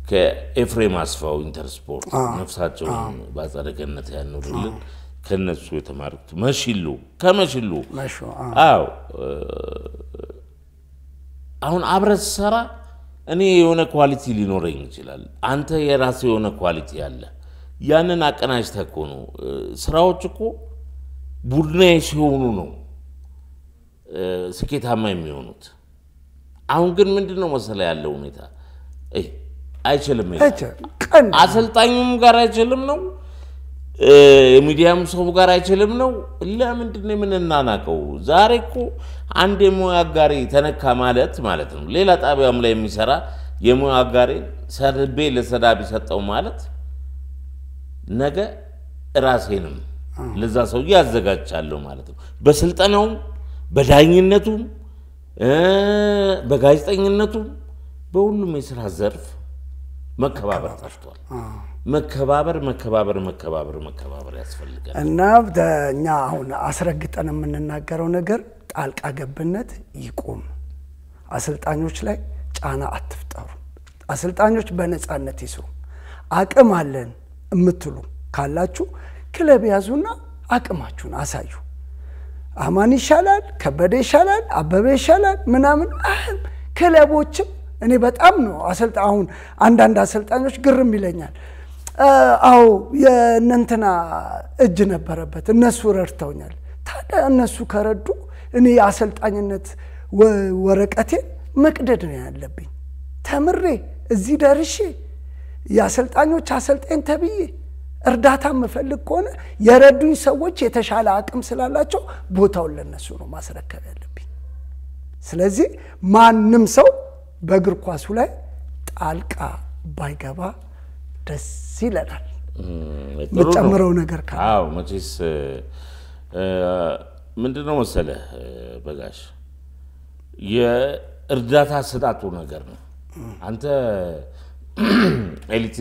ከኤፍሬም አስፋው ኢንተርስፖርት ነፍሳቸው ባጸደገነት ያኖርልን ከነሱ የተማርኩት ከመሽሉ አው አሁን አብረስ ሰራ እኔ የሆነ ኳሊቲ ሊኖረኝ ይችላል አንተ የራስ የሆነ ኳሊቲ አለ ያንን አቀናጅተህ እኮ ነው ስራዎች እኮ ቡድናዊ ሲሆኑ ነው ስኬታማ የሚሆኑት አሁን ግን ምንድነው መሰለ ያለው ሁኔታ አይችልም አሰልጣኙም ጋር አይችልም ነው የሚዲያም ሰው ጋር አይችልም ነው ለምንድነው ምንናናቀው ዛሬ እኮ አንድ የሙያ አጋሪ ተነካ ማለት ነው ሌላ ጣቢያም ላይ የሚሰራ የሙያ አጋሪ ሰርቤ ለሰዳብ ይሰጠው ማለት ነገ ራሴንም ለዛ ሰው ያዘጋጃለሁ ማለት ነው በስልጠናው በዳኝነቱም በጋዜጠኝነቱም በሁሉም የሥራ ዘርፍ መከባበር ተሽቷል መከባበር ያስፈልጋል እና እኛ አሁን አስረግጠን የምንናገረው ነገር ጣልቃ ገብነት ይቆም አሰልጣኞች ላይ ጫና አትፍጠሩ አሰልጣኞች በነጻነት ይስሩ አቅም አለን እምትሉ ካላችሁ ክለብ ያዙና አቅማችሁን አሳዩ አማን ይሻላል ከበደ ይሻላል አበበ ይሻላል ምናምን ክለቦችም እኔ በጣም ነው አሰልጣሁን አንዳንድ አሰልጣኞች ግርም ይለኛል አው የእነንተና እጅ ነበረበት እነሱ ረድተውኛል ታዲያ እነሱ ከረዱ እኔ አሰልጣኝነት ወረቀቴ መቅደድ ነው ያለብኝ ተምሬ እዚህ ደርሼ ያሰልጣኞች አሰልጣኝ ተብዬ እርዳታ መፈልግ ከሆነ የረዱኝ ሰዎች የተሻለ አቅም ስላላቸው ቦታውን ለነሱ ነው ማስረከብ ያለብኝ ስለዚህ ማንም ሰው በእግር ኳሱ ላይ ጣልቃ ባይገባ ደስ ይላል መጨመረው ነገር ካለ አዎ መቼስ ምንድነው መሰለህ በጋሽ የእርዳታ ሰጣጡ ነገር ነው አንተ ኤሊት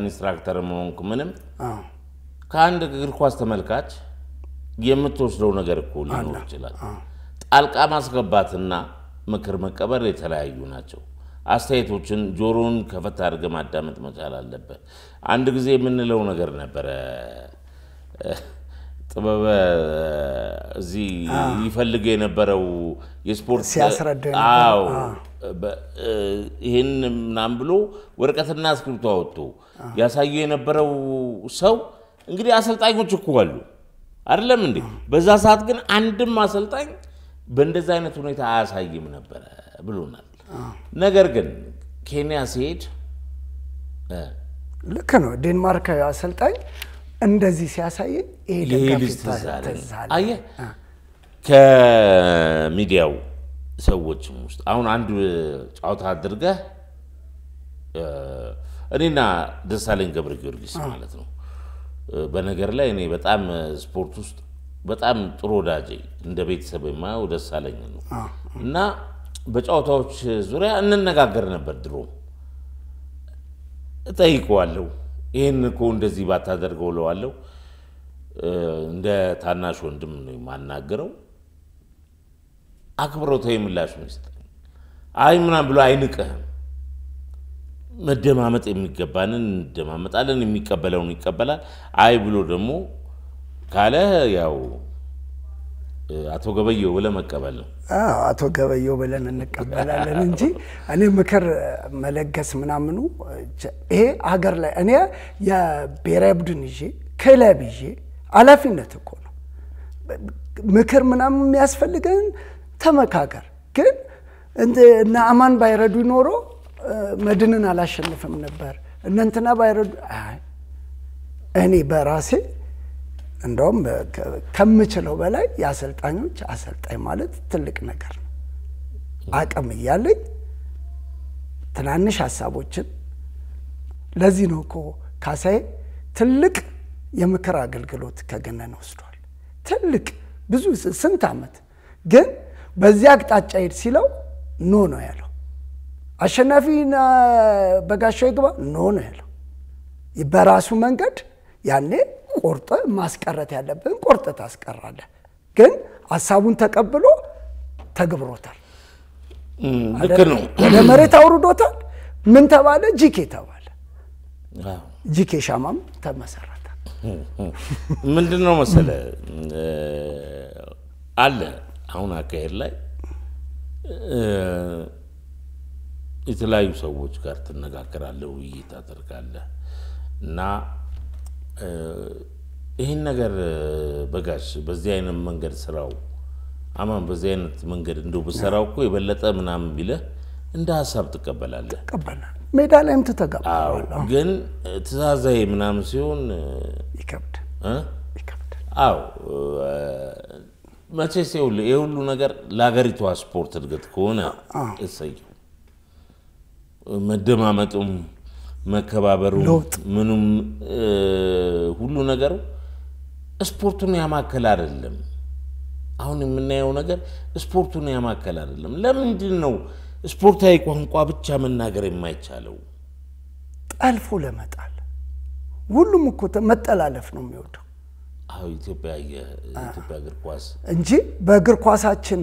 ኢንስትራክተር መሆንክ ምንም ከአንድ እግር ኳስ ተመልካች የምትወስደው ነገር እኮ ሊኖር ይችላል ጣልቃ ማስገባትና ምክር መቀበል የተለያዩ ናቸው አስተያየቶችን ጆሮን ከፈታ አድርገ ማዳመጥ መቻል አለበት አንድ ጊዜ የምንለው ነገር ነበር ጥበበ እዚህ ይፈልግ የነበረው የስፖርት ሲያስረዳኝ አዎ ይሄን ምናም ብሎ ወረቀትና እስክሪብቶ አወጡ ያሳዩ የነበረው ሰው እንግዲህ አሰልጣኞች እኮ አሉ አይደለም እንዴ በዛ ሰዓት ግን አንድም አሰልጣኝ በእንደዛ አይነት ሁኔታ አያሳይም ነበር ብሎናል ነገር ግን ኬንያ ሲሄድ ልክ ነው ዴንማርክ አሰልጣኝ እንደዚህ ሲያሳይ ይሄ ደጋፊ ተዛለ አየ ከሚዲያው ሰዎች ውስጥ አሁን አንድ ጫውታ አድርገ እኔና ደሳለኝ ገብረ ጊዮርጊስ ማለት ነው በነገር ላይ እኔ በጣም ስፖርት ውስጥ በጣም ጥሩ ወዳጄ እንደ ቤተሰብ የማየው ደሳለኝ ነው እና በጫውታዎች ዙሪያ እንነጋገር ነበር ድሮ እጠይቀዋለሁ ይሄን እኮ እንደዚህ ባታደርገው ለዋለው እንደ ታናሽ ወንድም ነው ማናገረው አክብሮታዊ ምላሽ ነው አይ ምናም ብሎ አይንቀህም መደማመጥ የሚገባንን ደማመጣለን የሚቀበለውን ይቀበላል አይ ብሎ ደግሞ ካለ ያው አቶ ገበየው ብለ መቀበል ነው አቶ ገበየው ብለን እንቀበላለን እንጂ እኔ ምክር መለገስ ምናምኑ ይሄ ሀገር ላይ እኔ የብሔራዊ ቡድን ይዤ ክለብ ይዤ አላፊነት እኮ ነው ምክር ምናምን የሚያስፈልገን ተመካከር ግን እና አማን ባይረዱ ኖሮ መድንን አላሸንፍም ነበር እንንተና ባይረዱ እኔ በራሴ እንደውም ከምችለው በላይ ያሰልጣኞች አሰልጣኝ ማለት ትልቅ ነገር ነው አቅም ይያለኝ ትናንሽ ሐሳቦችን ለዚህ ነው እኮ ካሳዬ ትልቅ የምክር አገልግሎት ከገነነ ወስዷል ትልቅ ብዙ ስንት አመት ግን በዚያ አቅጣጫ ሄድ ሲለው ኖ ነው ያለው አሸናፊና በጋሻው ይግባ ኖ ነው ያለው በራሱ መንገድ ያኔ ቆርጠ ማስቀረት ያለብን ቆርጠ ታስቀራለህ ግን ሐሳቡን ተቀብሎ ተግብሮታል ልክ ነው ወደ መሬት አውርዶታል ምን ተባለ ጂኬ ተባለ ጂኬ ሻማም ተመሰረተ ምንድነው መሰለ አለ አሁን አካሄድ ላይ የተለያዩ ሰዎች ጋር ተነጋገራለህ ውይይት አደርጋለህ እና ይሄን ነገር በጋሽ በዚህ አይነት መንገድ ስራው አማን በዚህ አይነት መንገድ እንደው በሰራው እኮ የበለጠ ምናም ቢለ እንደ ሐሳብ ተቀበላለህ ተቀበላል ሜዳ ላይም ተተጋባለህ ግን ተዛዛይ ምናም ሲሆን ይከብዳል አው መቼስ የሁሉ ነገር ለሀገሪቷ ስፖርት እድገት ከሆነ እሰየው መደማመጡም መከባበሩ ምንም ሁሉ ነገር ስፖርቱን ያማከለ አይደለም አሁን የምናየው ነገር ስፖርቱን ያማከለ አይደለም ለምንድን ነው ስፖርታዊ ቋንቋ ብቻ መናገር የማይቻለው አልፎ ለመጣል ሁሉም እኮ መጠላለፍ ነው የሚወደው አው ኢትዮጵያ እግር ኳስ እንጂ በእግር ኳሳችን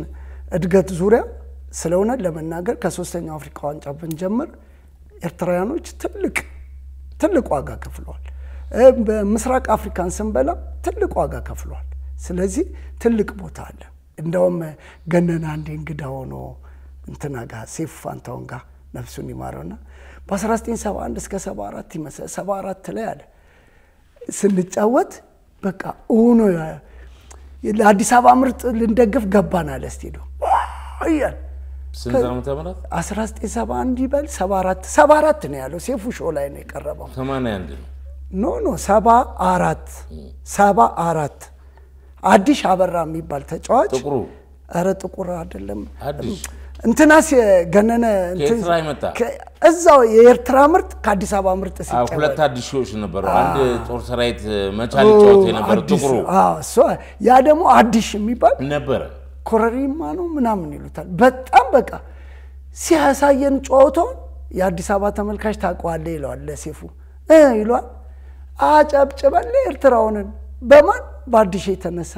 እድገት ዙሪያ ስለሆነ ለመናገር ከሶስተኛው አፍሪካ ዋንጫ ብንጀምር ኤርትራውያኖች ትልቅ ዋጋ ከፍለዋል በምስራቅ አፍሪካን ስንበላ ትልቅ ዋጋ ከፍለዋል ስለዚህ ትልቅ ቦታ አለ እንደውም ገነና አንዴ እንግዳ ሆኖ እንትና ጋር ሴፍ ፋንታውን ጋር ነፍሱን ይማረውና በ1971 እስከ 74 ይመስል 74 ላይ አለ ስንጫወት በቃ ኡኖ ለአዲስ አበባ ምርጥ ልንደግፍ ገባና ለስቴዲዮ አያን ስንት ዓመተ ምህረት 1971 ይበል 74 ነው ያለው ሴፉ ሾው ላይ ነው የቀረበው 81 ነው ኖ 74 አዲስ አበራ የሚባል ተጫዋች ጥቁሩ አረ ጥቁር አይደለም አዲስ እንትናስ ገነነ እንትን ከኤርትራ ይመጣ እዛው የኤርትራ ምርጥ ከአዲስ አበባ ምርጥ ሲጫወት ሁለት አዲሶች ነበሩ አንድ ጦር ሰራዊት መቻል ጫወት የነበረ ጥቁሩ ያ ደግሞ አዲስ የሚባል ነበር ኮረሪማ ነው ምናምን ይሉታል በጣም በቃ ሲያሳየን ጫወታው የአዲስ አበባ ተመልካች ታቋለ ይላል ለሴፉ ይሏል አጨብጭበል ኤርትራውንን በማን በአዲስ የተነሳ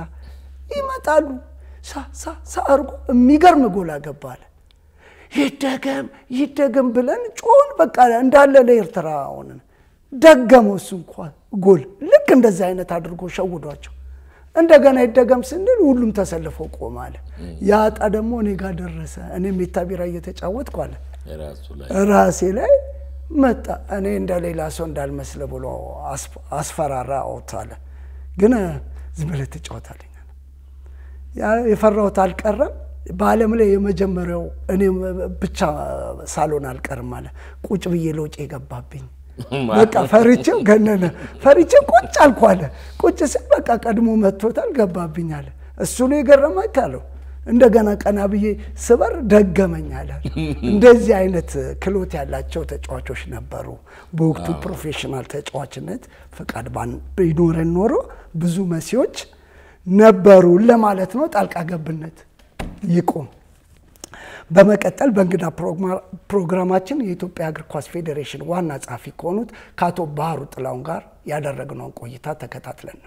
ይመጣሉ ሳርጎ የሚገርም ጎል አገባለ ይደገም ብለን ጮን በቃ እንዳለ ለኤርትራውን ደገመው እሱ እንኳን ጎል ልክ እንደዛ አይነት አድርጎ ሸውዷቸው እንደገና ይደገም ስንል ሁሉም ተሰልፈው ቆማለ ያጣ ደግሞ እኔ ጋር ደረሰ እኔ ሜታቢራ እየተጫወትኩ አለ ራሴ ላይ መጣ እኔ እንደሌላ ሰው እንዳልመስለ ብሎ አስፈራራ አውጣለ ግን ዝም ብለህ ተጫወታለኝ ያ የፈራሁት አልቀረም በአለም ላይ የመጀመሪያው እኔ ብቻ ሳሎን አልቀርም አለ ቁጭ ብዬ ለውጭ የገባብኝ በቃ ፈሪቼው ገነነ ፈሪቼው ቁጭ አልኩ አለ ቁጭ ሲል በቃ ቀድሞ መጥቶታል ገባብኝ አለ እሱ ነው የገረመኝ አለው እንደገና ቀና ብዬ ስበር ደገመኝ አለ እንደዚህ አይነት ክሎት ያላቸው ተጫዋቾች ነበሩ በወቅቱ ፕሮፌሽናል ተጫዋችነት ፈቃድ ቢኖረን ኖሮ ብዙ መሲዎች ነበሩ ለማለት ነው ጣልቃ ገብነት ይቆም በመቀጠል በእንግዳ ፕሮግራማችን የኢትዮጵያ እግር ኳስ ፌዴሬሽን ዋና ጸሐፊ ከሆኑት ከአቶ ባህሩ ጥላውን ጋር ያደረግነው ቆይታ ተከታትለን